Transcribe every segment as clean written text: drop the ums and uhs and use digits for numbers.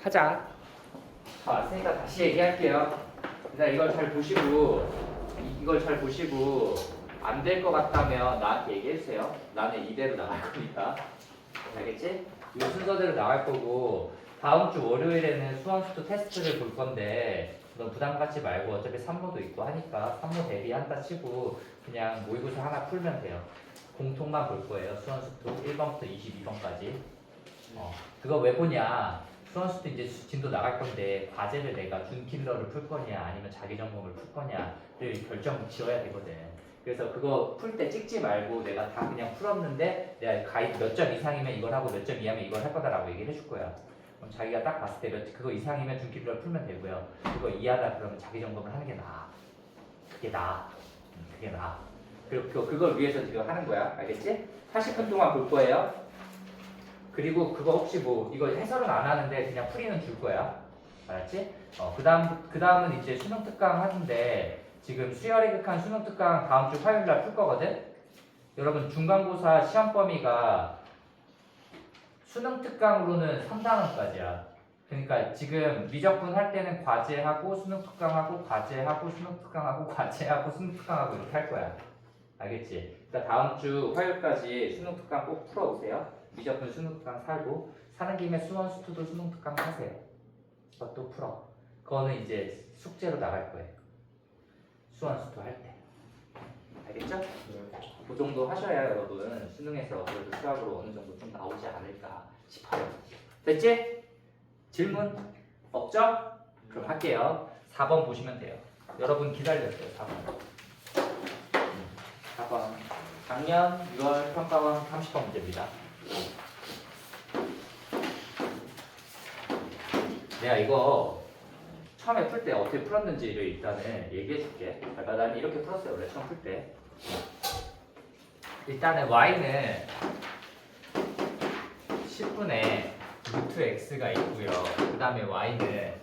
하자. 다 왔으니까 다시 얘기할게요. 일단 이걸 잘 보시고 안 될 것 같다면 나한테 얘기해주세요. 나는 이대로 나갈 거니까. 알겠지? 이 순서대로 나갈 거고 다음 주 월요일에는 수원수투 테스트를 볼 건데 넌 부담 갖지 말고 어차피 3모도 있고 하니까 3모 대비한다 치고 그냥 모의고사 하나 풀면 돼요. 공통만 볼 거예요. 수원수투 1번부터 22번까지. 그거 왜 보냐? 수원수투 이제 진도 나갈 건데 과제를 내가 준킬러를 풀 거냐 아니면 자기점검을 풀 거냐를 결정 지어야 되거든. 그래서 그거 풀 때 찍지 말고 내가 다 그냥 풀었는데 내가 가이드 몇 점 이상이면 이걸 하고 몇 점 이하면 이걸 할 거다라고 얘기를 해줄 거야. 그럼 자기가 딱 봤을 때 그거 이상이면 준킬러를 풀면 되고요. 그거 이하다 그러면 자기점검을 하는 게 나아. 그게 나아. 그게 나아. 그리고 그걸 위해서 지금 하는 거야. 알겠지? 40분 동안 볼 거예요. 그리고 그거 혹시 뭐 이거 해설은 안 하는데 그냥 풀이는 줄 거야. 알았지? 그 다음은 이제 수능 특강 하는데 지금 수열이 극한 수능 특강 다음 주 화요일 날 풀 거거든? 여러분 중간고사 시험 범위가 수능 특강으로는 3단원까지야. 그러니까 지금 미적분 할 때는 과제하고 수능 특강하고 과제하고 수능 특강하고 과제하고 수능 특강하고 이렇게 할 거야. 알겠지? 그러니까 다음 주 화요일까지 수능 특강 꼭 풀어오세요. 미적분 수능 특강 살고 사는 김에 수원 수투도 수능 특강 하세요. 그것도 풀어. 그거는 이제 숙제로 나갈 거예요. 수원 수투 할 때. 알겠죠? 그 정도 하셔야 여러분 수능에서 그래도 수학으로 어느 정도 좀 나오지 않을까 싶어요. 됐지? 질문 없죠? 그럼 할게요. 4번 보시면 돼요. 여러분 기다렸어요. 4번. 4번. 작년 6월 평가원 30번 문제입니다. 내가 이거 처음에 풀 때 어떻게 풀었는지를 일단은 얘기해 줄게. 나는 이렇게 풀었어요. 원래 처음 풀 때. 일단은 y는 10분의 루트 x가 있고요. 그 다음에 y는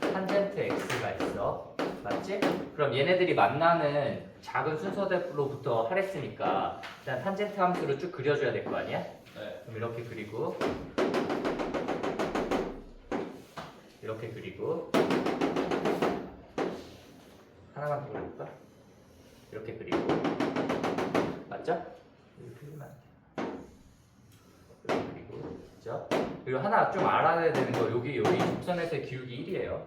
탄젠트 x가 있어. 맞지? 그럼 얘네들이 만나는 작은 순서대로부터 하랬으니까 일단 탄젠트 함수를 쭉 그려줘야 될 거 아니야? 네. 그럼 이렇게 그리고 이렇게 그리고 하나만 더 그려볼까? 이렇게 그리고 맞죠? 이렇게 그리면 안 돼. 이렇게 그리고 그죠? 그리고 하나 좀 알아야 되는 거 여기 곡선에서의 기울기 1이에요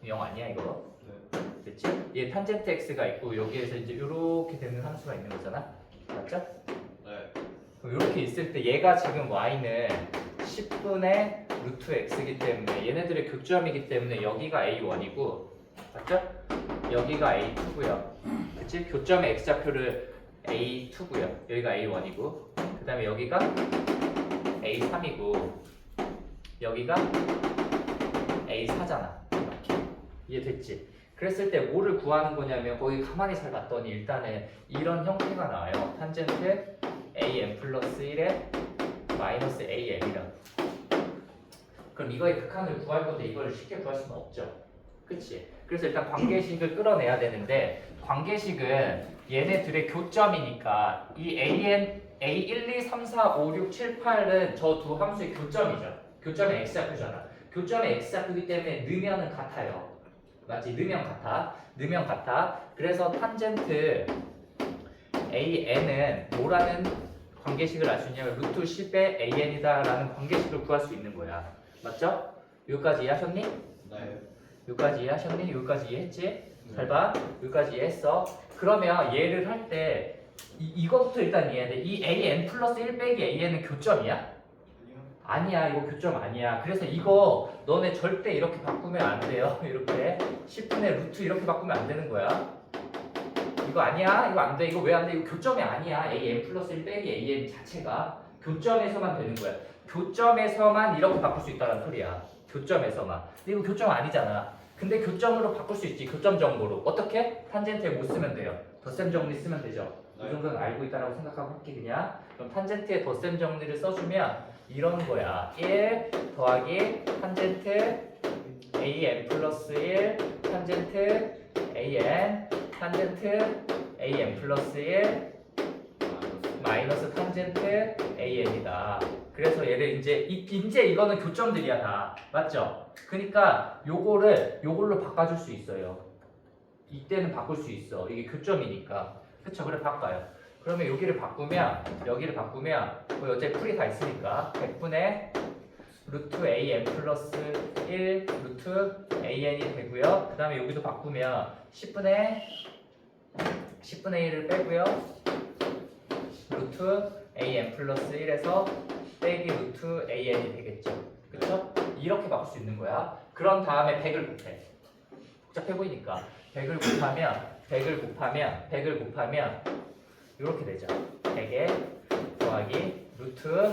0 아니야 이거? 네. 그치? 얘 탄젠트 x가 있고 여기에서 이제 이렇게 되는 함수가 있는 거잖아 맞죠? 네. 그럼 이렇게 있을 때 얘가 지금 y는 10분의 루트 x이기 때문에 얘네들의 교점이기 때문에 여기가 a1이고 맞죠? 여기가 a2고요 그치? 교점의 x좌표를 a2고요 여기가 a1이고 그 다음에 여기가 a3이고 여기가 a4잖아 이렇게 이해됐지? 그랬을 때 뭐를 구하는 거냐면 거기 가만히 잘 봤더니 일단은 이런 형태가 나와요 탄젠트 am 플러스 1에 마이너스 am이라고 그럼 이거의 극한을 구할 건데 이거를 쉽게 구할 수는 없죠 그치? 그래서 일단 관계식을 끌어내야 되는데 관계식은 얘네들의 교점이니까 이 A1, 2, 3, 4, 5, 6, 7, 8은 저 두 함수의 교점이죠 교점의 x좌표잖아 교점의 x좌표이기 때문에 넣으면은 같아요 맞지? 넣으면 같아 그래서 탄젠트 AN은 뭐라는 관계식을 알 수 있냐면 루트 10의 AN이다 라는 관계식을 구할 수 있는 거야 맞죠? 여기까지 이해하셨니? 네. 여기까지 이해하셨니? 여기까지 이해했지? 잘 봐. 여기까지 이해했어. 그러면 얘를 할 때 이거부터 일단 이해해야 돼. 이 AN 플러스 1 빼기 AN은 교점이야? 아니야. 이거 교점 아니야. 그래서 이거 너네 절대 이렇게 바꾸면 안 돼요. 이렇게 10분의 루트 이렇게 바꾸면 안 되는 거야. 이거 아니야. 이거 안 돼. 이거 왜 안 돼? 이거 교점이 아니야. AN 플러스 1 빼기 AN 자체가 교점에서만 되는 거야. 교점에서만 이렇게 바꿀 수 있다는 소리야. 교점에서만. 근데 이거 교점 아니잖아. 근데 교점으로 바꿀 수 있지. 교점 정보로. 어떻게? 탄젠트에 못 쓰면 돼요. 덧셈 정리 쓰면 되죠. 이 정도는 알고 있다라고 생각하고 할게 그냥. 그럼 탄젠트에 덧셈 정리를 써주면 이런 거야. 1 더하기 탄젠트 an 플러스 1 탄젠트 an 탄젠트 an 플러스 1 마이너스 탄젠트 an이다. 그래서 얘를 이제 이거는 교점들이야 다. 맞죠? 그러니까 요걸로 바꿔줄 수 있어요. 이때는 바꿀 수 있어. 이게 교점이니까. 그쵸? 그래 바꿔요. 그러면 여기를 바꾸면 뭐 어차피 풀이 다 있으니까 100분의 루트 an 플러스 1 루트 an이 되고요. 그 다음에 여기도 바꾸면 10분의 1을 빼고요. 루트 an 플러스 1에서 빼기 루트 an이 되겠죠. 그쵸? 이렇게 바꿀 수 있는 거야. 그런 다음에 100을 곱해. 복잡해 보이니까 100을 곱하면 이렇게 되죠. 100에 더하기 루트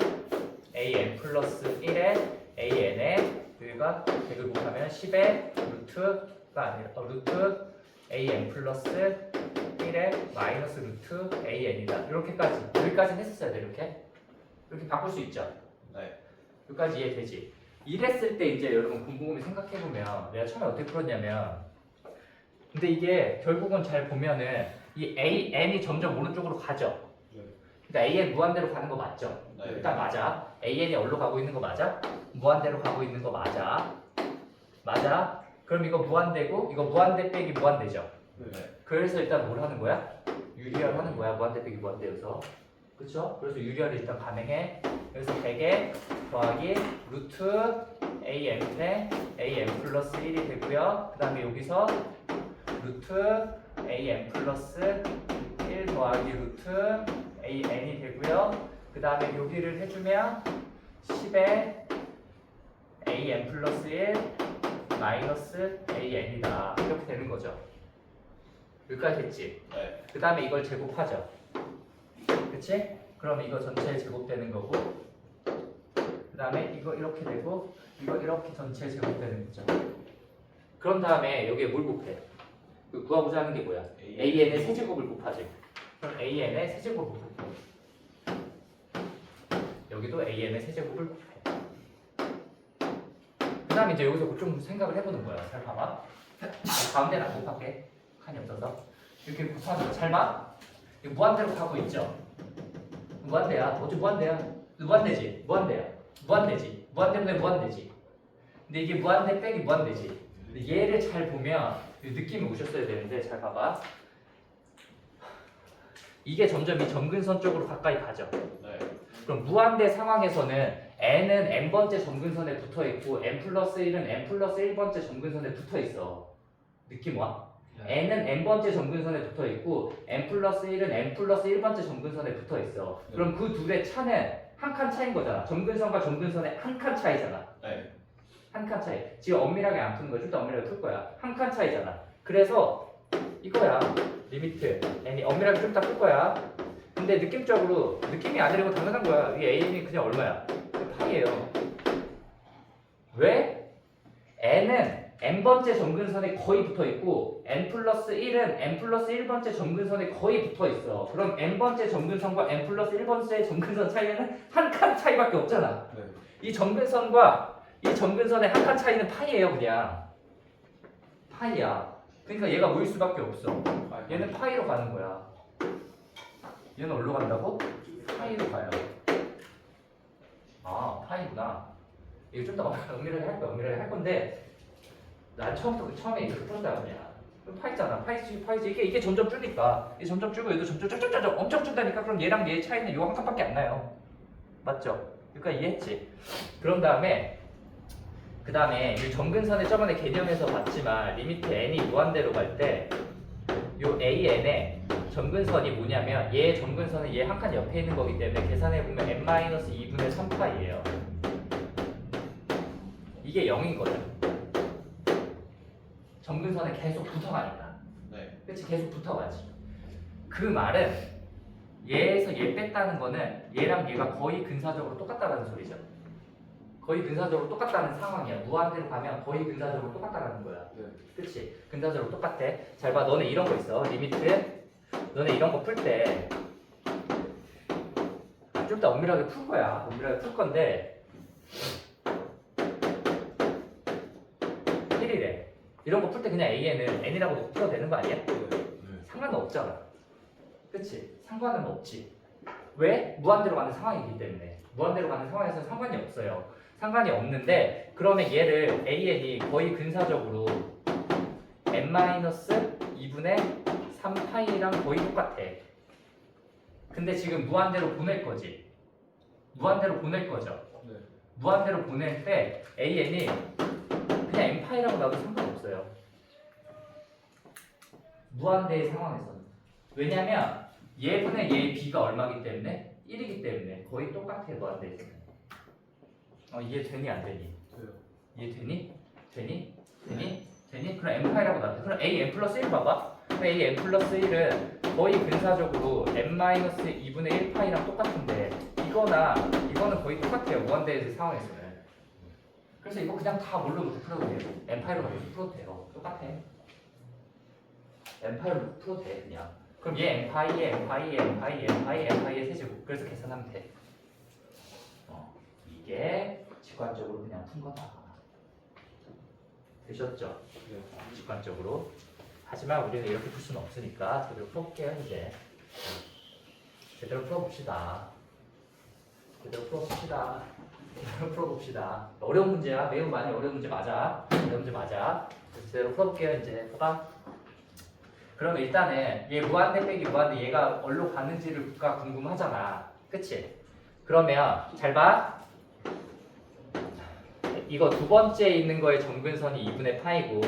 an 플러스 1에 an에 여기가 100을 곱하면 10에 루트가 아니라 루트 an 플러스 1에 마이너스 루트 an이다. 이렇게까지 여기까지는 했었어야 돼. 이렇게 바꿀 수 있죠. 네. 여기까지 이해되지? 이랬을 때 이제 여러분 곰곰이 생각해보면 내가 처음에 어떻게 풀었냐면 근데 이게 결국은 잘 보면은 이 an이 점점 오른쪽으로 가죠. 네. 그러니까 an 무한대로 가는 거 맞죠? 네. 일단 맞아. an이 어디로 가고 있는 거 맞아? 무한대로 가고 있는 거 맞아. 그럼 이거 무한대고 이거 무한대 빼기 무한대죠. 네. 그래서 일단 뭘 하는 거야? 유리화를 하는 거야. 무한대 빼기 무한대여서. 그쵸? 그래서 유리화를 일단 가능해. 그래서 100에 더하기 루트 an분의 an 플러스 1이 되고요. 그 다음에 여기서 루트 an 플러스 1 더하기 루트 an이 되고요. 그 다음에 여기를 해주면 10에 an 플러스 1 마이너스 an이다. 이렇게 되는 거죠. 여기까지 됐지? 네. 그 다음에 이걸 제곱하죠. 그치? 그럼 이거 전체 제곱되는 거고 그 다음에 이거 이렇게 되고 이거 이렇게 전체 제곱되는 거죠. 그런 다음에 여기에 뭘 곱해? 그 구하고자 하는 게 뭐야? an의 세제곱을 곱하지. 그럼 an의 세제곱을 곱해. 여기도 an의 세제곱을 곱해. 그 다음에 이제 여기서 좀 생각을 해보는 거야. 잘 봐봐. 가운데는 안 곱할게. 칸이 없어서. 이렇게 곱하는 거. 잘 봐. 이거 무한대로 가고 있죠? 무한대야. 어째 무한대야? 무한대지. 무한대지. 무한대분의 무한대지. 근데 이게 무한대 빼기 무한대지. 근데 얘를 잘 보면 느낌이 오셨어야 되는데 잘 봐봐. 이게 점점 이 점근선 쪽으로 가까이 가죠. 네. 그럼 무한대 상황에서는 n은 n번째 점근선에 붙어 있고 n 플러스 1은 n 플러스 1번째 점근선에 붙어 있어. 느낌 와? n은 n번째 점근선에 붙어 있고 n 플러스 1은 n 플러스 1번째 점근선에 붙어 있어. 그럼 그 둘의 차는 한 칸 차이인 거잖아. 점근선과 점근선의 한 칸 차이잖아. 네. 한 칸 차이. 지금 엄밀하게 안 푸는 거야. 좀 더 엄밀하게 풀 거야. 한 칸 차이잖아. 그래서 이거야. 리미트 n이 엄밀하게 좀 더 풀 거야. 근데 느낌적으로 느낌이 아니라고 당연한 거야. 이 an이 그냥 얼마야? 파이예요. 왜? n은 n번째 점근선에 거의 붙어 있고 n 플러스 1은 n 플러스 1번째 점근선에 거의 붙어 있어. 그럼 n번째 점근선과 n 플러스 1번째 점근선 차이는 한 칸 차이밖에 없잖아. 네. 이 점근선과 이 점근선의 한 칸 차이는 파이예요. 그냥 파이야. 그러니까 얘가 뭐일 수밖에 없어. 얘는 파이로 가는 거야. 얘는 어디로 간다고? 파이로 가요. 아, 파이구나. 이거 좀 더 엄밀하게 할 건데 난 처음에 이렇게 풀었다 그냥. 파이잖아. 파이지. 이게 점점 줄니까. 이게 점점 줄고 얘도 점점 엄청 줄다니까. 그럼 얘랑 얘의 차이는 요 한 칸밖에 안 나요. 맞죠? 그러니까 이해했지? 그런 다음에 그 다음에 이 점근선의 저번에 개념에서 봤지만 리미트 n이 무한대로 갈 때 요 an의 점근선이 뭐냐면 얘 점근선은 얘 한 칸 옆에 있는 거기 때문에 계산해보면 n-2분의 3파이예요. 이게 0인 거죠. 점근선에 계속 붙어가니까. 네. 그치? 계속 붙어가지. 그 말은 얘에서 얘 뺐다는 거는 얘랑 얘가 거의 근사적으로 똑같다는 소리죠. 거의 근사적으로 똑같다는 상황이야. 무한대로 가면 거의 근사적으로 똑같다는 거야. 네. 그치? 근사적으로 똑같아. 잘 봐. 너네 이런 거 있어. 리미트. 너네 이런 거 풀 때 좀 더 엄밀하게 풀 거야. 엄밀하게 풀 건데 1이래. 이런 거 풀 때 그냥 A에는 N이라고 풀어도 되는 거 아니야? 네. 상관은 없잖아. 그치? 상관은 없지. 왜? 무한대로 가는 상황이기 때문에. 무한대로 가는 상황에서는 상관이 없어요. 상관이 없는데 그러면 얘를 AN이 거의 근사적으로 n-2분의 3파이랑 거의 똑같아. 근데 지금 무한대로 보낼 거지. 무한대로 보낼 거죠. 네. 무한대로 보낼 때 AN이 그냥 n파이라고 나도 상관없어요. 무한대의 상황에서는. 왜냐면 얘분의 얘의 b가 얼마기 때문에? 1이기 때문에 거의 똑같아요. 무한대에서는. 이해되니 안 되니? 돼요. 이해되니? 되니? 되니? 되니? 그럼 n파이라고 나왔대. 그럼 a n 플러스 1 봐봐. 그럼 a n 플러스 1은 거의 근사적으로 n-2분의 1파이랑 똑같은데 이거는 거의 똑같아요. 무한대의 상황에서는. 그래서 이거 그냥 다 뭘로 놓고 풀어도 돼요. n파이로 놓고 풀어도 돼요. 똑같아. n파이로 놓고 풀어도 돼 그냥. 그럼 얘 n파이의 세제곱. 그래서 계산하면 돼. 이게 직관적으로 그냥 푼 거다. 되셨죠? 네. 직관적으로. 하지만 우리는 이렇게 풀 수는 없으니까 제대로 풀어볼게요 이제. 제대로 풀어봅시다. 제대로 풀어봅시다. 제대로 풀어봅시다. 어려운 문제야. 매우 많이 어려운 문제 맞아. 어려운 문제 맞아. 그래서 제대로 풀어볼게요 이제. 봐봐. 그럼 일단은 얘 무한대 빼기 무한대 얘가 어디로 가는지가 궁금하잖아. 그치? 그러면 잘 봐. 이거 두 번째에 있는 거의 점근선이 2분의 파이고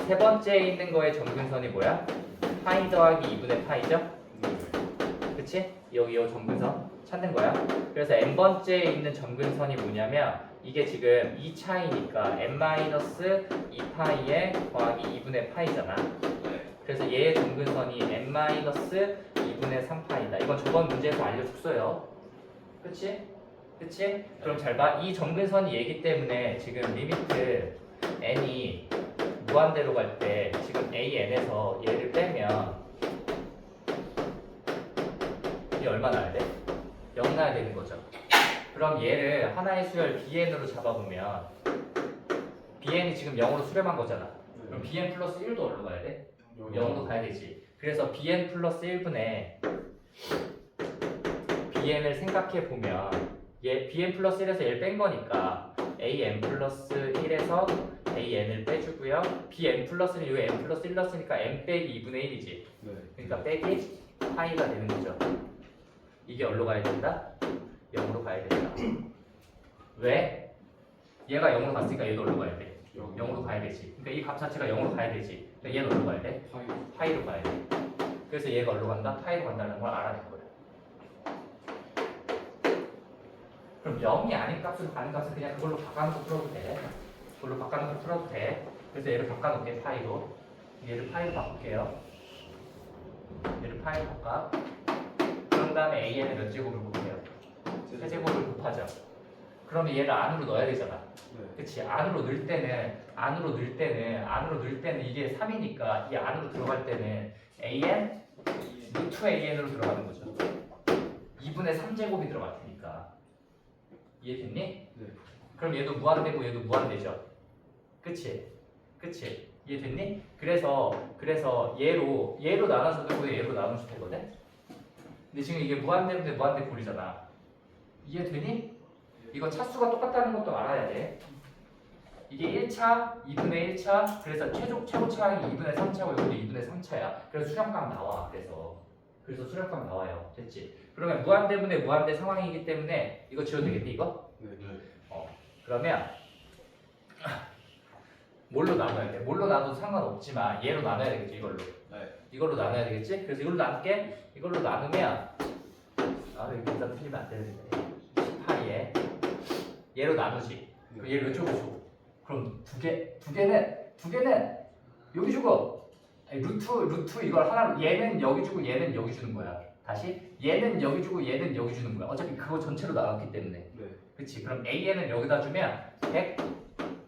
세 번째에 있는 거의 점근선이 뭐야? 파이 더하기 2분의 파이죠? 그치? 여기 요 점근선 찾는 거야. 그래서 n번째에 있는 점근선이 뭐냐면 이게 지금 2차이니까 n-2파이에 더하기 2분의 파이잖아. 그래서 얘의 점근선이 n-2분의 3파이다. 이건 저번 문제에서 알려줬어요. 그치? 그치? 그럼 잘 봐. 이 점근선이 얘기 때문에 지금 리미트 n이 무한대로 갈 때 지금 an에서 얘를 빼면 이 얼마 나야 돼? 0 나야 되는 거죠. 그럼 얘를 하나의 수열 bn으로 잡아보면 bn이 지금 0으로 수렴한 거잖아. 그럼 bn 플러스 1도 어디로 가야 돼? 0으로 가야 되지. 그래서 bn 플러스 1분의 bn을 생각해 보면 얘 bn 플러스 1에서 얘를 뺀 거니까 an 플러스 1에서 an을 빼주고요. bn 플러스 1, 요 n 플러스 1 넣었으니까 n 빼기 2분의 1이지. 네. 그러니까 빼기 파이가 되는 거죠. 이게 어디로 가야 된다? 0으로 가야 된다. 왜? 얘가 0으로 갔으니까 얘도 어디로 가야 돼? 0으로 가야 되지. 그러니까 이 값 자체가 0으로 가야 되지. 그러니까 얘는 어디로 가야 돼? 파이. 파이로 가야 돼. 그래서 얘가 어디로 간다? 파이로 간다는 걸 알아낸 거야. 그럼 0이 아닌 값으로 가는 값은 그냥 그걸로 바꿔놓고 풀어도 돼. 그걸로 바꿔놓고 풀어도 돼. 그래서 얘를 바꿔놓게 파이로. 얘를 파이로 바꿀게요. 얘를 파이로 바꿔. 그런 다음에 AN을 몇 제곱을 곱해요? 세제곱을 곱하죠. 그러면 얘를 안으로 넣어야 되잖아. 네. 그치? 안으로 넣을 때는 이게 3이니까 이 안으로 들어갈 때는 AN, 루트 AN으로 들어가는 거죠. 2분의 3제곱이 들어갈 테니까. 이해됐니? 네. 그럼 얘도 무한대고 얘도 무한대죠. 그치? 그치? 이해됐니? 그래서 얘로 나눠서 되고 얘로 나눠서 되거든? 근데 지금 이게 무한대인데 무한대 꼴이잖아. 이해되니? 이거 차수가 똑같다는 것도 알아야 돼. 이게 1차, 2분의 1차, 그래서 최고 차항이 2분의 3차고 여기도 2분의 3차야. 그래서 수렴값 나와. 그래서 수렴값 나와요. 됐지? 그러면 무한대분의 무한대 상황이기 때문에 이거 지워도 되겠니 이거? 네. 그러면 뭘로 나눠야 돼? 뭘로 나눠도 상관없지만 얘로 나눠야 되겠지 이걸로. 네. 이걸로 나눠야 되겠지? 그래서 이걸로 나눌게. 이걸로 나누면 이거 일단 틀리면 안 되는데 18에 얘로 나누지. 그럼 얘를 이쪽으로 주고. 그럼 두 개는 여기 주고. 아니, 루트 이걸 하나로 얘는 여기 주고 얘는 여기 주는 거야. 다시 얘는 여기 주고 얘는 여기 주는 거야. 어차피 그거 전체로 나왔기 때문에. 네. 그치? 그럼 AN을 여기다 주면 100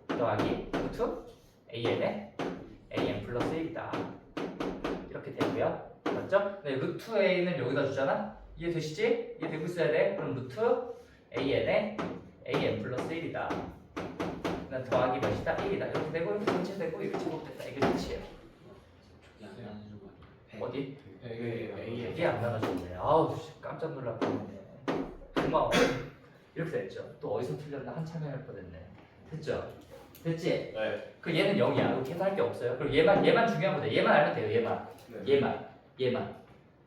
더하기 루트 AN에 AN 플러스 1이다. 이렇게 되고요. 맞죠? 네, 루트 AN을 여기다 주잖아? 이해되시지? 이해되고 있어야 돼. 그럼 루트 AN에 AN 플러스 1이다. 난 더하기 몇이다? 1이다. 이렇게 되고 이렇게 전체 되고 이렇게 제곱됐다. 이게 끝이에요. 어디? A. 이게 안 나눠졌네. 아우 깜 깜짝 놀랄 뻔했네. 고마워. 이렇게 됐죠. 또 어디서 틀렸나 한참 헤맬 뻔했네. 됐죠? 됐지? 네. 그 얘는 0이야. 이거 계산할 게 없어요. 그리고 얘만 중요한 거죠. 얘만 알면 돼요. 얘만.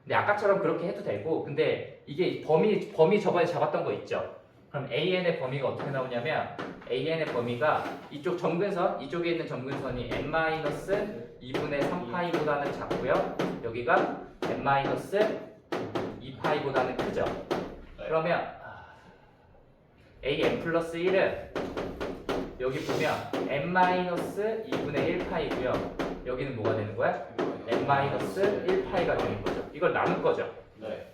근데 아까처럼 그렇게 해도 되고, 근데 이게 범위 저번에 잡았던 거 있죠? 그럼 AN의 범위가 어떻게 나오냐면, AN의 범위가 이쪽 점근선, 이쪽에 있는 점근선이 n-2분의 3파이보다는 작고요. 여기가 n-2파이보다는 크죠. 그러면 an 플러스 1은 여기 보면 n-2분의 1파이고요. 여기는 뭐가 되는 거야? n-1파이가 되는 거죠. 이걸 나눌 거죠. 네.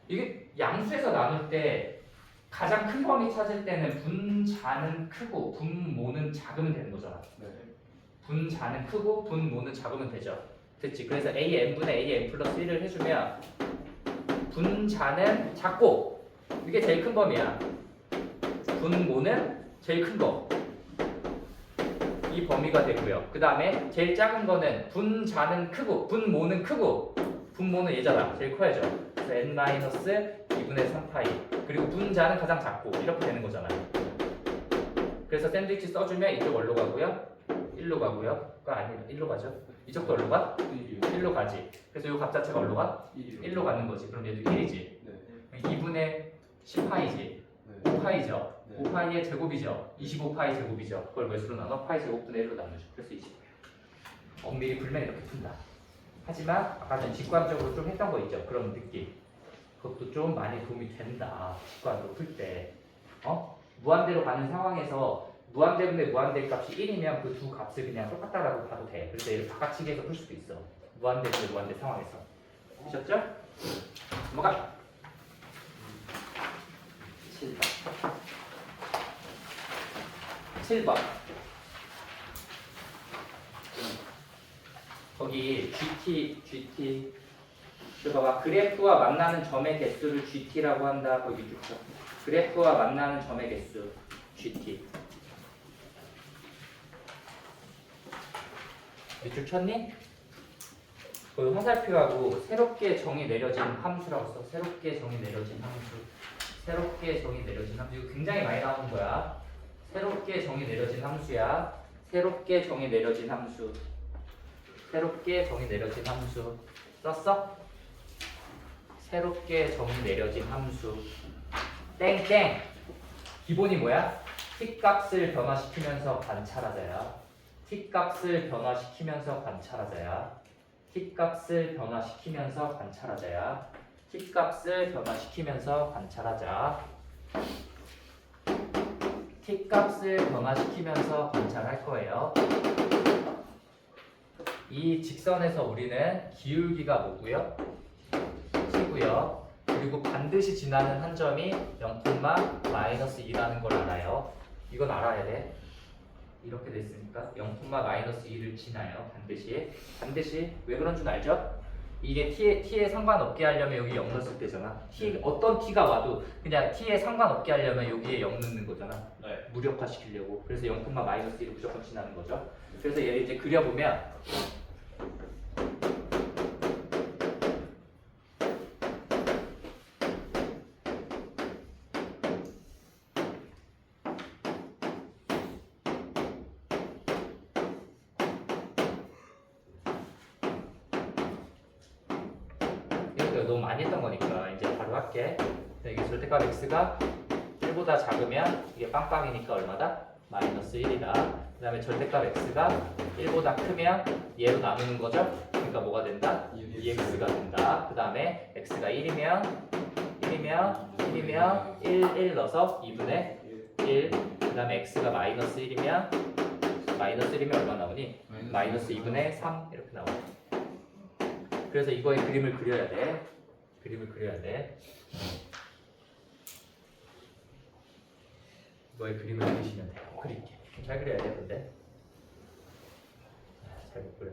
이게 양수에서 나눌 때 가장 큰 범위 찾을 때는 분자는 크고 분모는 작으면 되는 거잖아. 네. 분자는 크고 분모는 작으면 되죠. 됐지? 그래서 AN분의 AN 플러스 1을 해주면 분자는 작고 이게 제일 큰 범위야. 분모는 제일 큰 거. 이 범위가 되고요. 그 다음에 제일 작은 거는 분자는 크고 분모는 크고 분모는 얘잖아. 제일 커야죠. 그래서 n-2분의 3파이 그리고 분자는 가장 작고 이렇게 되는 거잖아요. 그래서 샌드위치 써주면 이쪽 어디로 가고요? 1로 가고요. 아니 1로 가죠. 이쪽도 어디로 가? 1로 가지. 그래서 이 값 자체가 어디로 가? 1로 가는 거지. 그럼 얘도 1이지. 2분의 10파이지. 5파이죠. 5파이의 제곱이죠. 25파이 제곱이죠. 그걸 몇으로 나눠? 파이 제곱분의 1로 나누죠. 그래서 25. 엄밀히 풀면 이렇게 푼다. 하지만 아까 전 직관적으로 좀 했던 거 있죠. 그런 느낌. 그것도 좀 많이 도움이 된다. 직관으로 풀 때. 무한대로 가는 상황에서 무한대분의 무한대 값이 1이면 그 두 값을 그냥 똑같다라고 봐도 돼. 그래서 얘를 바깥치기해서 풀 수도 있어. 무한대분의 무한대 상황에서. 보셨죠? 넘어가. 7번. 거기 GT. 봐봐. 그래프와 만나는 점의 개수를 GT라고 한다. 거기 밑줄 쳐. 그래프와 만나는 점의 개수 GT. 밑줄 쳤니? 거기 화살표하고 새롭게 정의 내려진 함수라고 써. 새롭게 정의 내려진 함수. 이거 굉장히 많이 나오는 거야. 새롭게 정의 내려진 함수야. 새롭게 정의 내려진 함수. 썼어? 새롭게 정의 내려진 함수. 땡땡. 기본이 뭐야? t값을 변화시키면서 관찰하자야. t값을 변화시키면서 관찰하자야. t값을 변화시키면서 관찰할 거예요. 이 직선에서 우리는 기울기가 뭐고요? t고요. 그리고 반드시 지나는 한 점이 0,-2라는 걸 알아요. 이건 알아야 돼. 이렇게 됐으니까 0,-2를 지나요. 반드시. 왜 그런 줄 알죠? 이게 t에 상관없게 하려면 여기 0 넣었을 때잖아. 어떤 t가 와도 그냥 t에 상관없게 하려면 여기에 0 넣는 거잖아. 네. 무력화시키려고. 그래서 0,-1을 무조건 지나는 거죠. 그래서 얘를 이제 그려보면 너무 많이 했던 거니까 이제 바로 할게. 이게 절대값 x가 1보다 작으면 이게 빵빵이니까 얼마다? -1이다. 그 다음에 절대값 x가 1보다 크면 얘로 나누는 거죠? 그러니까 뭐가 된다? 2x가 된다. 그 다음에 x가 1이면 1 넣어서 2분의 1. 그 다음에 x가 -1이면 얼마 나오니? -2분의 3 이렇게 나오고. 그래서 이거의 그림을 그려야 돼. 이거의 그림을 그리시면 돼요. 그릴게. 잘 그려야 돼, 근데. 잘 못 그려.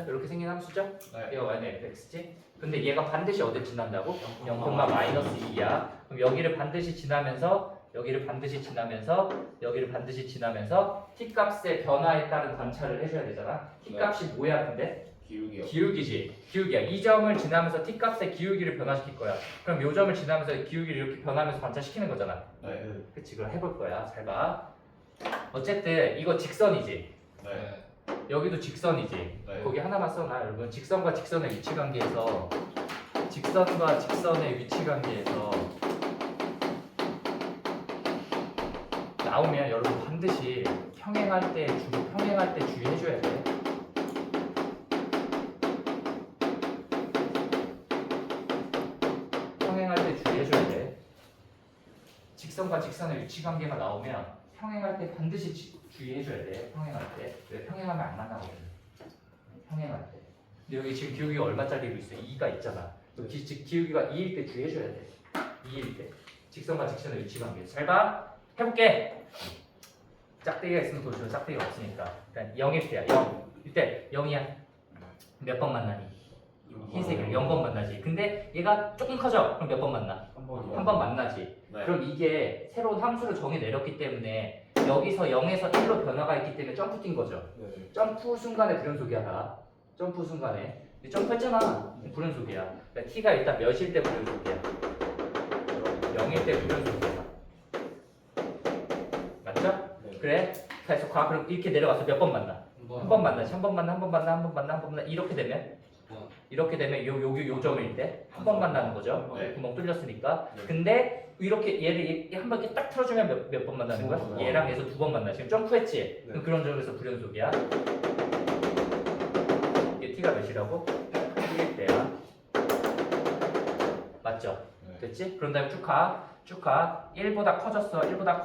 이렇게 생긴 함수죠? 네. 얘가 y는 fx지? 근데 얘가 반드시 어디 지난다고? 0, 마이너스 2야. 그럼 여기를 반드시 지나면서 여기를 반드시 지나면서 여기를 반드시 지나면서 t 값의 변화에 따른 관찰을 해줘야 되잖아. t 값이 뭐야 근데? 기울기요. 기울기지. 기울기야. 이 점을 지나면서 t 값의 기울기를 변화시킬 거야. 그럼 요 점을 지나면서 기울기를 이렇게 변하면서 관찰시키는 거잖아. 네. 그치? 그럼 해볼 거야. 잘 봐. 어쨌든 이거 직선이지. 네. 여기도 직선이지. 네. 거기 하나만 써놔 여러분. 직선과 직선의 위치 관계에서 직선과 직선의 위치 관계에서 나오면 여러분 반드시 평행할 때 주의해줘야 돼. 평행할 때 주의해줘야 돼. 직선과 직선의 위치 관계가 나오면 평행할 때 반드시 주의해줘야 돼. 평행할 때. 왜 평행하면 안 만나거든. 평행할 때. 근데 여기 지금 기울기가 얼마짜리로 있어? 2가 있잖아. 기울기가 2일 때 주의해줘야 돼. 2일 때. 직선과 직선의 위치 관계. 잘 봐. 해볼게. 짝대기가 있으면 도와줘. 짝대기가 없으니까. 그러니까 0일 때야. 0. 이때 0이야. 몇 번 만나니? 흰색을 0번 만나지. 근데 얘가 조금 커져. 그럼 몇 번 만나? 한 번 만나지. 네. 그럼 이게 새로운 함수를 정해 내렸기 때문에 여기서 0에서 1로 변화가 있기 때문에 점프 뛴 거죠. 네. 점프 순간에 불연속이야 다. 점프 순간에. 점프했잖아. 불연속이야. 그러니까 t가 일단 몇일 때 불연속이야? 0일 때 불연속이야. 맞죠? 네. 그래? 그래서 그럼 이렇게 내려가서 몇 번 만나? 한 번 만나지. 한 번 만나, 한 번 만나, 한 번 만나, 한 번 만나. 이렇게 되면 요 점일 때 한 번 만나는 거죠. 네. 구멍 뚫렸으니까. 네. 근데 이렇게 얘를 한 번 이렇게 딱 틀어주면 몇 번 만나는 거야? 두 번. 얘랑 해서 두 번 만나. 지금 점프했지? 네. 그럼 그런 점에서 불연속이야. 이게 t가 몇이라고? 1일 때야. 맞죠? 네. 됐지? 그런 다음에 쭉 가. 쭉 가. 1보다 커졌어. 1보다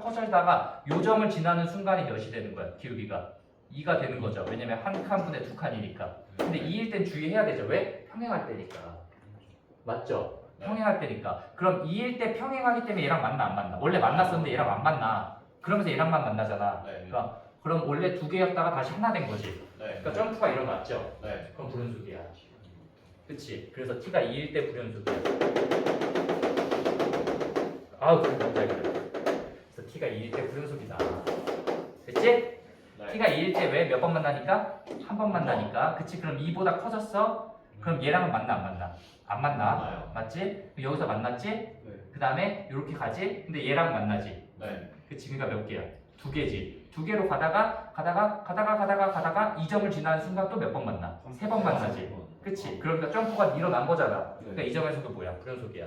커져다가 요 점을 지나는 순간이 몇이 되는 거야? 기울기가 2가 되는 거죠. 왜냐면 한 칸분에 두 칸이니까. 근데 2일 땐 주의해야 되죠. 왜? 평행할 때니까. 맞죠? 네. 평행할 때니까. 그럼 2일 때 평행하기 때문에 얘랑 만나 안 만나? 원래 만났었는데 얘랑 안 만나. 그러면서 얘랑만 만나잖아. 네. 그러니까 그럼 원래 두 개였다가 다시 하나 된 거지. 네. 그러니까 점프가 일어났죠. 네. 그럼 불연속이야. 그치? 그래서 t가 2일 때 불연속이야. 아우 그래 너무 잘 그래. 그래서 t가 2일 때 불연속이다. 됐지? 네. t가 2일 때 왜 몇 번 만나니까? 한 번 만나니까. 그치? 그럼 2보다 커졌어? 그럼 얘랑은 만나 안 만나? 안 만나. 만나요. 맞지? 여기서 만났지? 네. 그 다음에 이렇게 가지? 근데 얘랑 만나지? 네. 그치? 그러니까 몇 개야? 두 개지. 두 개로 가다가 이 점을 지나는 순간 또 몇 번 만나? 세 번 만나지. 그치? 그러니까 점프가 일어난 거잖아. 그러니까 이 점에서도 뭐야? 불연속이야.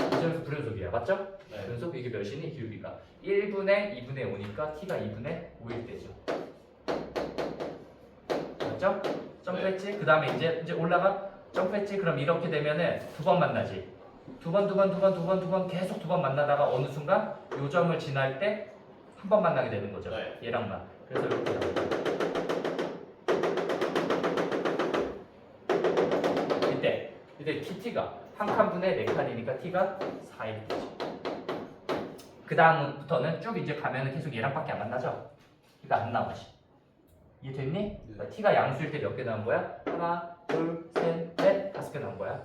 이 점에서 불연속이야. 맞죠? 네. 불연속 이게 몇이니? 기울기가 1분의 2분의 5니까 t가 2분의 5일 때죠. 맞죠? 점프했지? 그 다음에 이제 올라가 점프했지? 그럼 이렇게 되면은 두 번 만나지. 두 번 계속 두 번 만나다가 어느 순간 요 점을 지날 때 한 번 만나게 되는 거죠. 네. 얘랑만. 그래서 이렇게 나오죠. 이때 t가 한 칸분의 네 칸이니까 t가 4일 되죠. 그 다음부터는 쭉 이제 가면은 계속 얘랑밖에 안 만나죠. 그러니까 안 나와. 이해됐니? 그러니까 t가 양수일 때 몇 개 나온 거야? 하나, 둘, 셋, 넷, 5개 나온 거야.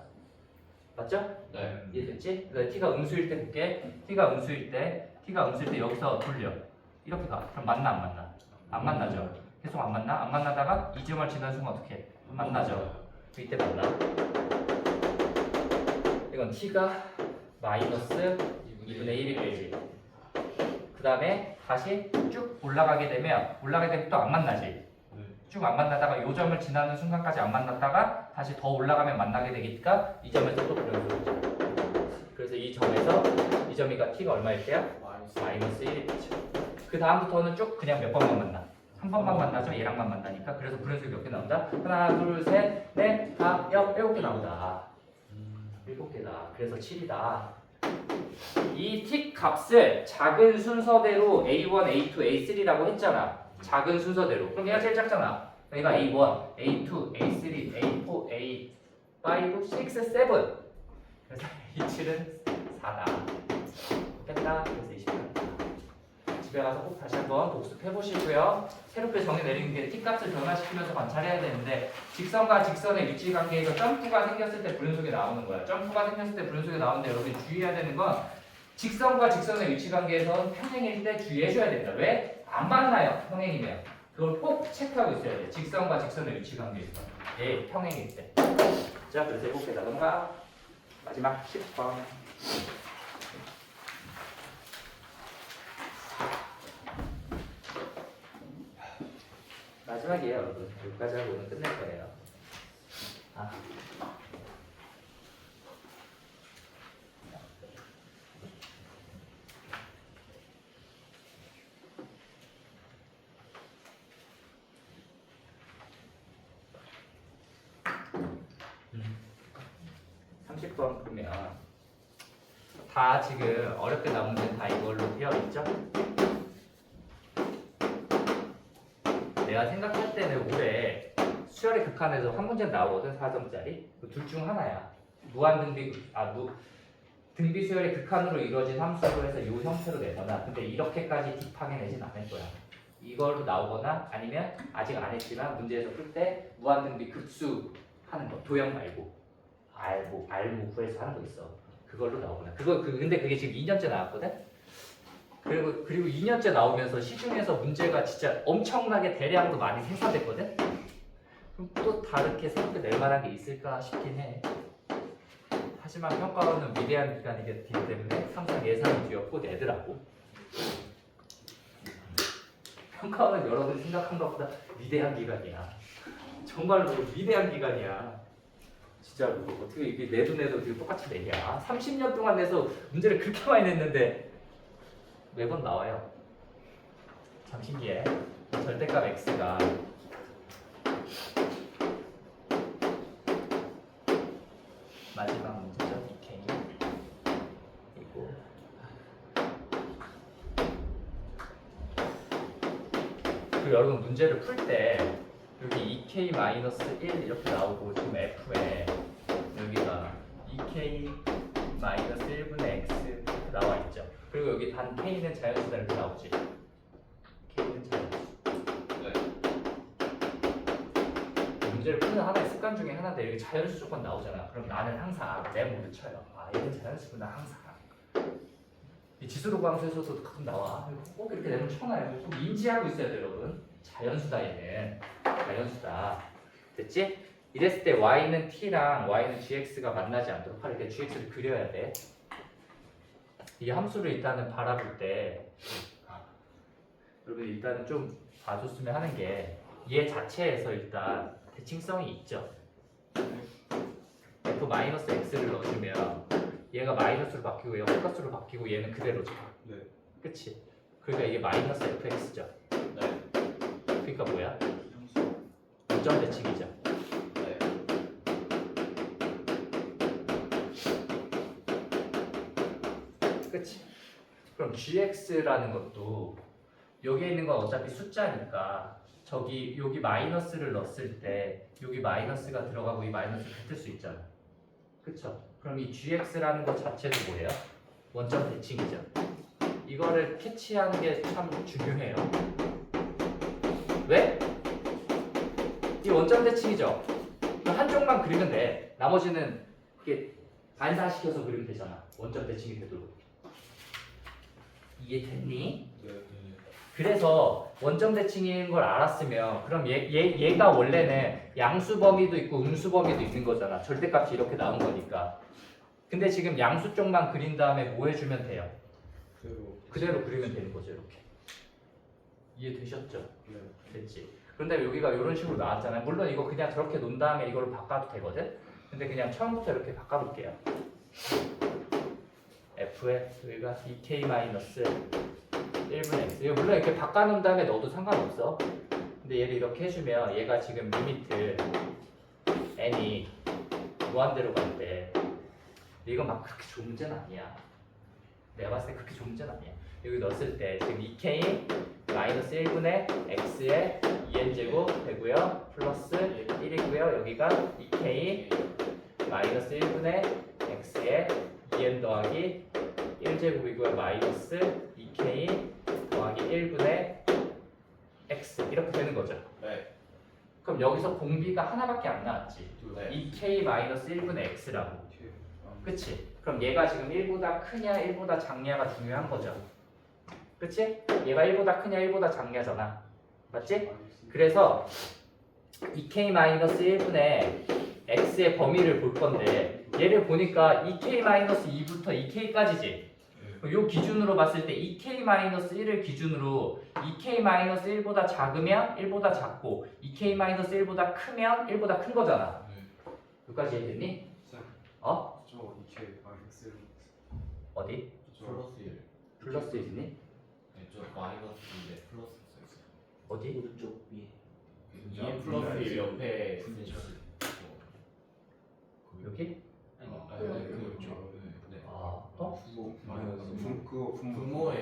맞죠? 네. 이해됐지? 그래서 t가 음수일 때 볼게. t가 음수일 때 여기서 돌려. 이렇게 가. 그럼 만나 안 만나? 안 만나죠. 계속 안 만나? 안 만나다가 이 점을 지나는 순간 어떻게 해? 만나죠. 이때 만나. 이건 t가 마이너스 2분의 1이 되지. 그 다음에 다시 쭉 올라가게 되면 또 안 만나지. 쭉 안 만나다가 요 점을 지나는 순간까지 안 만났다가 다시 더 올라가면 만나게 되니까 이 점에서 또 불연속이죠. 그래서 이 점이가 t가 얼마일 때야? 마이너스 1이 되죠. 그 다음부터는 쭉 그냥 몇 번만 만나. 한 번만 만나죠. 얘랑만 만나니까. 그래서 불연속이 몇 개 나온다? 하나, 둘, 셋, 넷, 다, 7개 나온다. 7개다. 그래서 7이다. 이 t 값을 작은 순서대로 A1, A2, A3라고 했잖아. 작은 순서대로. 그럼 얘가 제일 작잖아. 얘가 A1, A2, A3, A4, A5, 6, 7. 그래서 A7은 4다. 뺐다. 그래서 20다. 집에 집에 가서 꼭 다시 한번 복습해 보시고요. 새롭게 정의 내리는 게 t값을 변화시키면서 관찰해야 되는데 직선과 직선의 위치 관계에서 점프가 생겼을 때 불연속이 나오는 거야. 점프가 생겼을 때 불연속이 나오는데 여러분이 주의해야 되는 건 직선과 직선의 위치 관계에서는 평행일 때 주의해줘야 된다. 왜? 안 만나요. 평행이면. 그걸 꼭 체크하고 있어야 돼. 직선과 직선의 위치 관계에서. 예, 평행일 때. 자, 그래서 7개 넘어가. 마지막 10번. 마지막이에요, 여러분. 여기까지 하고 오늘 끝낼 거예요. 아. 음. 30번 보면 다 지금 어렵게 나온 문제는 다 이걸로 되어 있죠? 내가 생각할 때는 올해 수열의 극한에서 한 문제 나오거든. 4점짜리. 둘 중 하나야. 등비 수열의 극한으로 이루어진 함수로 해서 이 형태로 내거나, 근데 이렇게까지 딥하게 내진 않을 거야. 이걸로 나오거나 아니면 아직 안 했지만 문제에서 풀 때 무한등비 극수 하는 거, 도형 말고 알무 구해서 하는 거 있어. 그걸로 나오거나. 근데 그게 지금 2년째 나왔거든. 그리고 2년째 나오면서 시중에서 문제가 진짜 엄청나게 대량으로 많이 생산됐거든. 그럼 또 다르게 새롭게 낼 만한 게 있을까 싶긴 해. 하지만 평가원은 위대한 기관이기 때문에 항상 예상이 뒤엎고 내더라고. 평가원은 여러분이 생각한 것보다 위대한 기관이야. 정말로 위대한 기관이야. 진짜로. 어떻게 이게 내도 되게 똑같이 내냐. 30년 동안 내서 문제를 그렇게 많이 냈는데 매번 나와요. 참 신기해. 절대값 x가 마지막 문제죠. 2k 그리고 여러분 문제를 풀 때 여기 2k-1 이렇게 나오고 지금 f에 여기가 2k-1분의 x 이렇게 나와 있죠. 그리고 여기 단 k는 자연수다 이렇게 나오지. k는 자연수. 문제를 푸는 하나의 습관 중에 하나인데 여기 자연수 조건 나오잖아. 그럼 나는 항상 메모를 쳐요. 아, 얘는 자연수구나 항상. 이 지수로 방수에서도 가끔 나와. 꼭 이렇게 메모 쳐놔요. 꼭 인지하고 있어야 돼요, 여러분. 자연수다 얘는. 자연수다. 됐지? 이랬을 때 y는 t랑 y는 gx가 만나지 않도록 이렇게 gx를 그려야 돼. 이 함수를 일단은 바라볼 때 여러분 일단은 좀 봐줬으면 하는 게 얘 자체에서 일단 대칭성이 있죠. f-x를 넣어주면 얘가 마이너스로 바뀌고 얘가 플러스로 바뀌고 얘는 그대로죠. 네. 그치? 그러니까 이게 마이너스 fx죠. 네. 그러니까 뭐야? 무점 대칭이죠. 네. 그치? 그럼 gx라는 것도 여기에 있는 건 어차피 숫자니까 여기 마이너스를 넣었을 때 여기 마이너스가 들어가고 이 마이너스 같을 수 있잖아. 그쵸? 그럼 이 gx라는 것 자체도 뭐예요? 원점 대칭이죠. 이거를 캐치하는 게 참 중요해요. 왜? 이 원점 대칭이죠. 한쪽만 그리면 돼. 나머지는 이렇게 반사시켜서 그리면 되잖아. 원점 대칭이 되도록. 이해됐니? 네. 그래서 원점 대칭인 걸 알았으면 그럼 얘가 원래는 양수 범위도 있고 음수 범위도 있는 거잖아. 절대값이 이렇게 나온 거니까. 근데 지금 양수 쪽만 그린 다음에 뭐 해주면 돼요? 그대로 그리면 되는 거죠. 이렇게. 이해되셨죠? 네. 됐지. 그런데 여기가 이런 식으로 나왔잖아요. 물론 이거 그냥 저렇게 놓은 다음에 이걸로 바꿔도 되거든. 근데 그냥 처음부터 이렇게 바꿔볼게요. f에 여기가 2k-1분의 x. 이거 물론 이렇게 바꿔놓은 다음에 넣어도 상관없어. 근데 얘를 이렇게 해주면 얘가 지금 리미트 n이 무한대로 갈 때 이건 막 그렇게 좋은 문제는 아니야. 내가 봤을 때 그렇게 좋은 문제는 아니야. 여기 넣었을 때 지금 2k-1분의 x에 2n제곱 되고요. 플러스 1이고요. 여기가 2k-1분의 x에 2n 더하기 1제곱이고요. 마이너스 2k 더하기 1 1분의 x 이렇게 되는 거죠. 네. 그럼 여기서 공비가 하나밖에 안 나왔지. 네. 2k-1분의 x라고. 그치? 그럼 얘가 지금 1보다 크냐 1보다 작냐가 중요한 거죠. 그치? 얘가 1보다 크냐 1보다 작냐잖아. 맞지? 그래서 2k-1분의 x의 범위를 볼 건데 얘를 보니까 2k-2부터 2k까지지. 요 기준으로 봤을 때 2k-1을 기준으로 2k-1보다 작으면 1보다 작고 2k-1보다 크면 1보다 큰 거잖아. 여기까지 이해됐니? 어? 저 2K 마이너스 1 어디? 플러스 1. 플러스 1이니? 네, 저 마이너스인데 플러스 써있어요. 어디? 오른쪽 위에 2 플러스 1 옆에 분모죠. 여기? 아니, 그렇죠. 네. 아, 또? 그거 분모. 분모에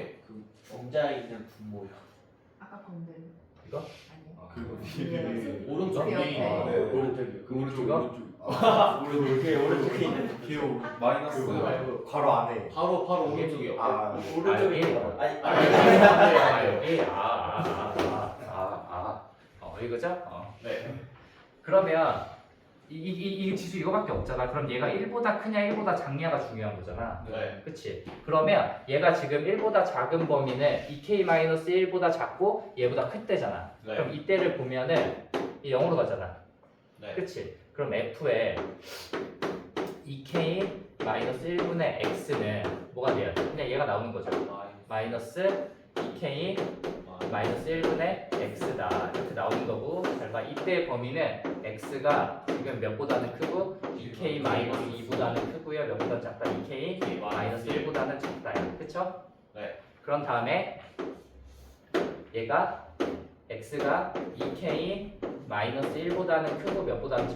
정자에 있는 분모요. 아까 건들 이거? 아니에요? 아 그리고 오른쪽 그 위에 옆에. 오른쪽이요. 그 오른쪽 이거? 오른쪽에 오른쪽에 있는 기호 마이너스 그거 말고 괄호 안에. 바로 오른쪽이요. 아 여기? 오른쪽에 있는 거. 아니 여기? 이거죠? 네. 그러면 이 지수 이거밖에 없잖아. 그럼 얘가 1보다 크냐 1보다 작냐가 중요한 거잖아. 네. 그치? 그러면 얘가 지금 1보다 작은 범위는 2k-1보다 작고 얘보다 클때잖아. 네. 그럼 이때를 보면은 이 0으로 가잖아. 네. 그치? 그럼 f에 2k-1분의 x는 뭐가 돼야 돼? 그냥 얘가 나오는 거죠. 마이너스 2k 마이너스 1분의 x다 이렇게 나오는 거고, 잘 봐. 이때 범위는 x가 지금 몇보다는 크고 2k 마이너스 2보다는 크고요. 몇보다 작다? 2k 마이너스 1보다는 작다요. 그쵸? 네. 그런 다음에 얘가 x가 2k 마이너스 1보다는 크고 몇보다는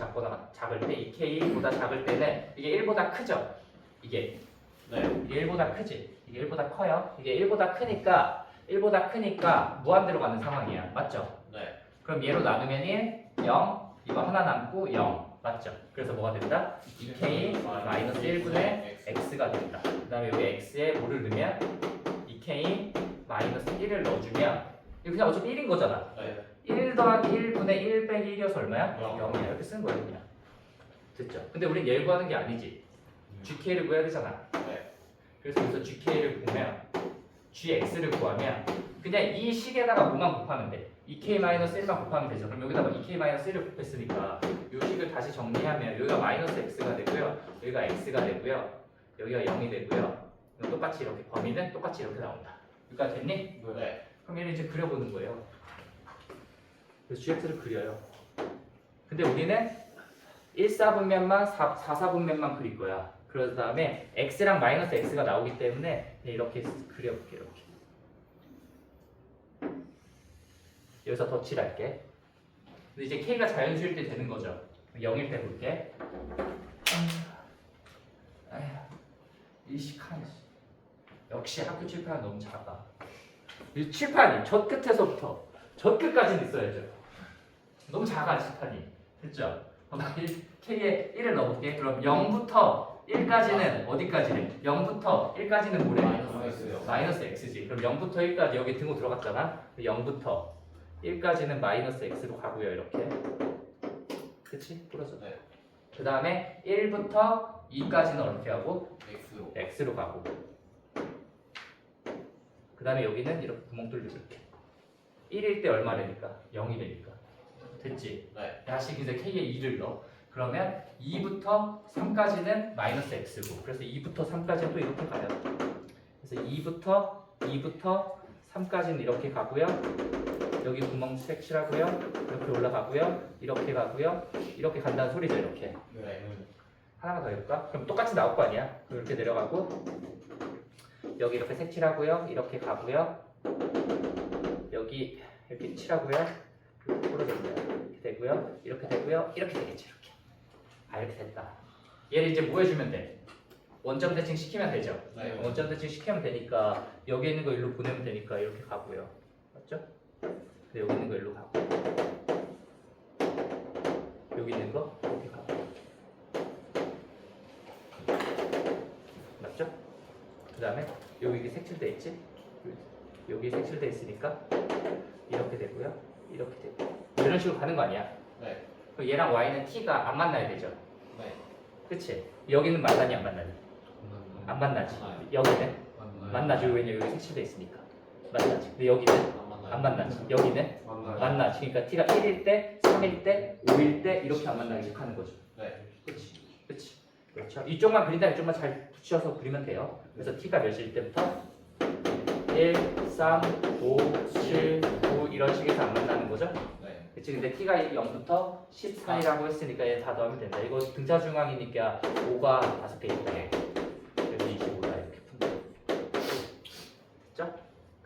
작을 때 2k보다 작을 때는 이게 1보다 크죠? 이게 네. 1보다 크지? 이게 1보다 커요? 이게 1보다 크니까 무한대로 가는 상황이야. 맞죠? 네. 그럼 얘로 나누면 1, 0, 이거 하나 남고 0. 맞죠? 그래서 뭐가 된다? 2k 마이너스 1분의 x가 된다. 그 다음에 여기 x에 뭐를 넣으면 2k 마이너스 1을 넣어주면 이거 그냥 어차피 1인 거잖아. 네. 1 더하기 1분의 1 빼기 1이어서 얼마야? 영. 0이야. 이렇게 쓰는 거야 그냥. 됐죠? 근데 우린 얘를 구하는 게 아니지. gk를 구해야 되잖아. 네. 그래서 여기서 gk를 보면 gx를 구하면 그냥 이 식에다가 뭐만 곱하면 돼. 2k-1만 곱하면 되죠. 그럼 여기다가 2k-1을 곱했으니까 이 식을 다시 정리하면 여기가 마이너스 x가 되고요. 여기가 x가 되고요. 여기가 0이 되고요. 이거 똑같이 이렇게 범위는 똑같이 이렇게 나온다. 여기까지 됐니? 네. 그럼 얘를 이제 그려보는 거예요. 그래서 gx를 그려요. 근데 우리는 1사분면만 4사분면만 그릴 거야. 그런 다음에 x랑 마이너스 x가 나오기 때문에 이렇게 그려볼게. 이렇게. 여기서 덧칠할게. 근데 이제 k가 자연수일 때 되는 거죠. 0일 때 볼게. 이 시칸 역시 학교 칠판은 너무 작아. 이 칠판이 저 끝에서부터 저 끝까지는 있어야죠. 너무 작아 칠판이. 됐죠? k에 1을 넣어볼게. 그럼 0부터 1까지는 어디까지래? 0부터 1까지는 뭐래? 마이너스요. 마이너스 x지. 그럼 0부터 1까지 여기 등호 들어갔잖아. 0부터 1까지는 마이너스 x로 가고요. 이렇게. 그치? 풀어서. 네. 그 다음에 1부터 2까지는 어떻게 하고? X로. x로 가고. 그 다음에 여기는 이렇게 구멍 뚫리고 이렇게. 1일 때 얼마래니까? 0이 되니까. 됐지? 네. 다시 이제 k에 2를 넣어. 그러면 2부터 3까지는 마이너스 x고. 그래서 2부터 3까지는 또 이렇게 가요. 그래서 2부터 3까지는 이렇게 가고요. 여기 구멍 색칠하고요. 이렇게 올라가고요. 이렇게 가고요. 이렇게 간다는 소리죠. 이렇게. 네. 하나만 더 해볼까? 그럼 똑같이 나올 거 아니야? 그럼 이렇게 내려가고 여기 이렇게 색칠하고요. 이렇게 가고요. 여기 이렇게 칠하고요. 이렇게 부러졌네요. 이렇게 되고요. 이렇게 되고요. 이렇게 되겠지. 이렇게. 이렇게 됐다. 얘를 이제 뭐 해주면 돼? 원점 대칭 시키면 되죠? 네. 원점 대칭 시키면 되니까 여기 있는 거 일로 보내면 되니까 이렇게 가고요. 맞죠? 근데 여기 있는 거 일로 가고 여기 있는 거 이렇게 가고. 맞죠? 그 다음에 여기 이게 색칠돼 있지? 여기 색칠돼 있으니까 이렇게 되고요. 이렇게 되고 이런 식으로 가는 거 아니야? 네. 그럼 얘랑 y는 t가 안 만나야 되죠? 네. 그치? 여기는 만나니 안 만나니? 안 만나지. 만나요. 여기는 만나죠. 왜냐면 여기 색칠돼 있으니까 만나지. 근데 여기는 안 만나요. 안 만나지. 여기는 만나지. 그러니까 t가 1일 때, 3일 때, 5일 때 이렇게 안 만나게 하는 거죠. 네. 그치? 그치? 그렇죠. 이쪽만 그린다 이쪽만 잘 붙여서 그리면 돼요. 그래서 t가 몇일 때부터 1, 3, 5, 7, 9 이런 식에서 안 만나는 거죠. 네. 그치? 근데 t가 0부터 14이라고 했으니까 얘 다 넣으면 된다. 이거 등차 중앙이니까 5가 5개 있다. 그래서 25다 이렇게 푼다. 됐죠?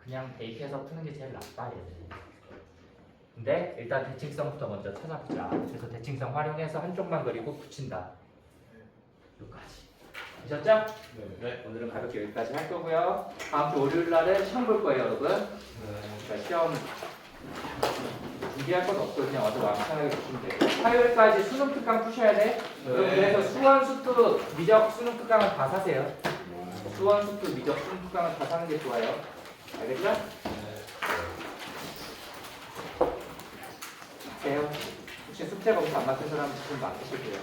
그냥 대입해서 푸는 게 제일 나빠 얘들. 근데 일단 대칭성부터 먼저 찾아보자. 그래서 대칭성 활용해서 한쪽만 그리고 붙인다. 여기까지. 되셨죠? 네. 오늘은 가볍게 여기까지 할 거고요. 다음 주 월요일 날은 시험 볼 거예요, 여러분. 자, 시험 준비할 것 없고 그냥 와서 마음 편하게 보시면 돼요. 화요일까지 수능 특강 푸셔야 돼. 여러분 그래서 수원, 수투, 미적 수능 특강은 다 사세요. 수원, 수투, 미적 수능 특강은 다 사는 게 좋아요. 알겠죠? 세요. 혹시 숙제 검사 안 맡은 사람 좀 맡으실게요.